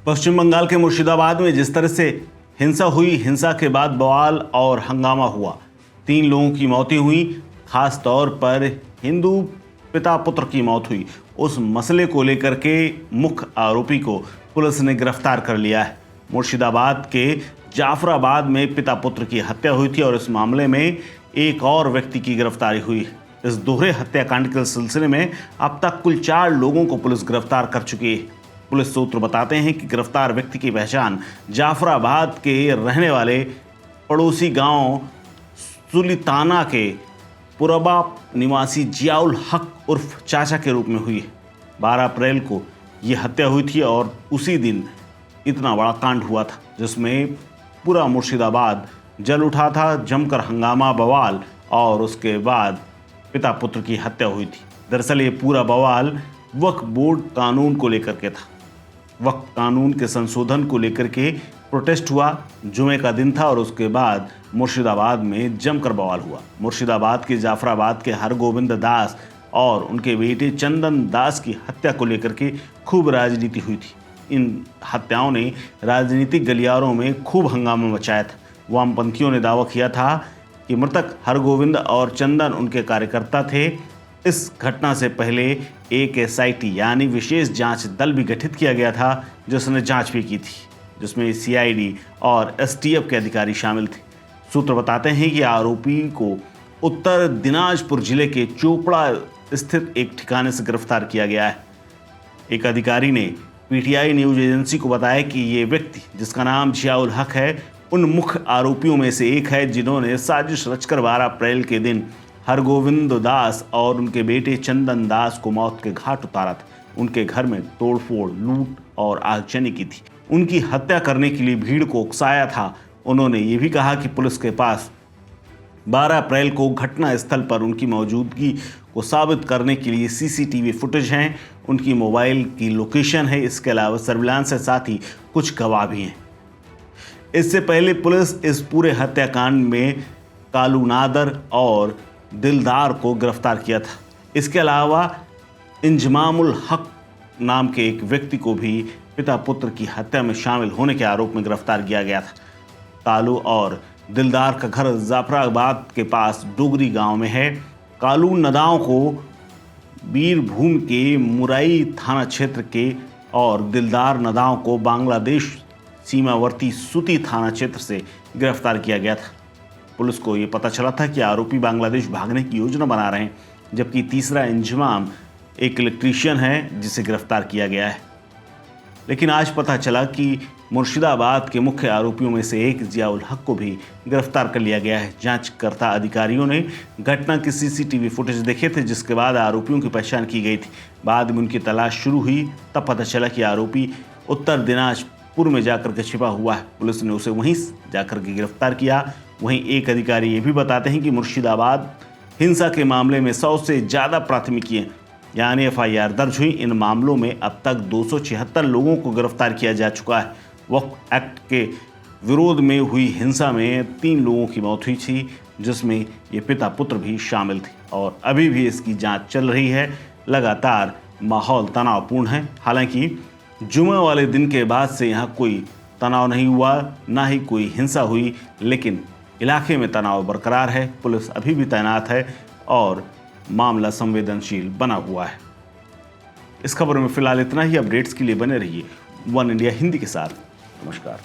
पश्चिम बंगाल के मुर्शिदाबाद में जिस तरह से हिंसा हुई, हिंसा के बाद बवाल और हंगामा हुआ, 3 लोगों की मौतें हुई, खास तौर पर हिंदू पिता पुत्र की मौत हुई। उस मसले को लेकर के मुख्य आरोपी को पुलिस ने गिरफ्तार कर लिया है। मुर्शिदाबाद के जाफराबाद में पिता पुत्र की हत्या हुई थी और इस मामले में एक और व्यक्ति की गिरफ्तारी हुई। इस दोहरे हत्याकांड के सिलसिले में अब तक कुल 4 लोगों को पुलिस गिरफ्तार कर चुकी है। पुलिस सूत्र बताते हैं कि गिरफ्तार व्यक्ति की पहचान जाफराबाद के रहने वाले पड़ोसी गांव सुलिताना के पुरबा निवासी जियाउल हक उर्फ चाचा के रूप में हुई है। 12 अप्रैल को यह हत्या हुई थी और उसी दिन इतना बड़ा कांड हुआ था जिसमें पूरा मुर्शिदाबाद जल उठा था, जमकर हंगामा, बवाल और उसके बाद पिता पुत्र की हत्या हुई थी। दरअसल ये पूरा बवाल वक्फ बोर्ड कानून को लेकर के था। वक्फ कानून के संशोधन को लेकर के प्रोटेस्ट हुआ। जुमे का दिन था और उसके बाद मुर्शिदाबाद में जमकर बवाल हुआ। मुर्शिदाबाद के जाफराबाद के हरगोविंद दास और उनके बेटे चंदन दास की हत्या को लेकर के खूब राजनीति हुई थी। इन हत्याओं ने राजनीतिक गलियारों में खूब हंगामा मचाया था। वामपंथियों ने दावा किया था कि मृतक हरगोविंद और चंदन उनके कार्यकर्ता थे। इस घटना से पहले एक SIT यानी विशेष जांच दल भी गठित किया गया था जिसने जांच भी की थी, जिसमें CID और STF के अधिकारी शामिल थे। सूत्र बताते हैं कि आरोपी को उत्तर दिनाजपुर जिले के चोपड़ा स्थित एक ठिकाने से गिरफ्तार किया गया है। एक अधिकारी ने PTI न्यूज एजेंसी को बताया कि ये व्यक्ति, जिसका नाम जियाउल हक है, उन मुख्य आरोपियों में से एक है जिन्होंने साजिश रचकर 12 अप्रैल के दिन हरगोविंद दास और उनके बेटे चंदन दास को मौत के घाट उतारा था। उनके घर में तोड़फोड़, लूट और आगजनी की थी। उनकी हत्या करने के लिए भीड़ को उकसाया था। उन्होंने ये भी कहा कि पुलिस के पास 12 अप्रैल को घटना स्थल पर उनकी मौजूदगी को साबित करने के लिए CCTV फुटेज हैं, उनकी मोबाइल की लोकेशन है, इसके अलावा सर्विलांस के साथ ही कुछ गवाह भी हैं। इससे पहले पुलिस इस पूरे हत्याकांड में कालू नादर और दिलदार को गिरफ्तार किया था। इसके अलावा इंजमामुल हक नाम के एक व्यक्ति को भी पिता पुत्र की हत्या में शामिल होने के आरोप में गिरफ्तार किया गया था। कालू और दिलदार का घर जाफराबाद के पास डोगरी गांव में है। कालू नदाओं को बीरभूम के मुराई थाना क्षेत्र के और दिलदार नदाओं को बांग्लादेश सीमावर्ती सुती थाना क्षेत्र से गिरफ्तार किया गया था। पुलिस को ये पता चला था कि आरोपी बांग्लादेश भागने की योजना बना रहे हैं, जबकि तीसरा इंजमाम एक इलेक्ट्रीशियन है जिसे गिरफ्तार किया गया है। लेकिन आज पता चला कि मुर्शिदाबाद के मुख्य आरोपियों में से एक जियाउल हक को भी गिरफ्तार कर लिया गया है। जांचकर्ता अधिकारियों ने घटना के CCTV फुटेज देखे थे, जिसके बाद आरोपियों की पहचान की गई थी। बाद में उनकी तलाश शुरू हुई, तब पता चला कि आरोपी उत्तर दिनाजपुर में जाकर के छिपा हुआ है। पुलिस ने उसे वहीं जाकर के गिरफ्तार किया। वहीं एक अधिकारी ये भी बताते हैं कि मुर्शिदाबाद हिंसा के मामले में 100 से ज़्यादा प्राथमिकियां यानी FIR दर्ज हुई। इन मामलों में अब तक 276 लोगों को गिरफ्तार किया जा चुका है। वक्फ एक्ट के विरोध में हुई हिंसा में 3 लोगों की मौत हुई थी, जिसमें ये पिता पुत्र भी शामिल थे और अभी भी इसकी जांच चल रही है। लगातार माहौल तनावपूर्ण है। हालांकि जुमे वाले दिन के बाद से यहाँ कोई तनाव नहीं हुआ, ना ही कोई हिंसा हुई, लेकिन इलाके में तनाव बरकरार है। पुलिस अभी भी तैनात है और मामला संवेदनशील बना हुआ है। इस खबर में फिलहाल इतना ही। अपडेट्स के लिए बने रहिए वन इंडिया हिंदी के साथ। नमस्कार।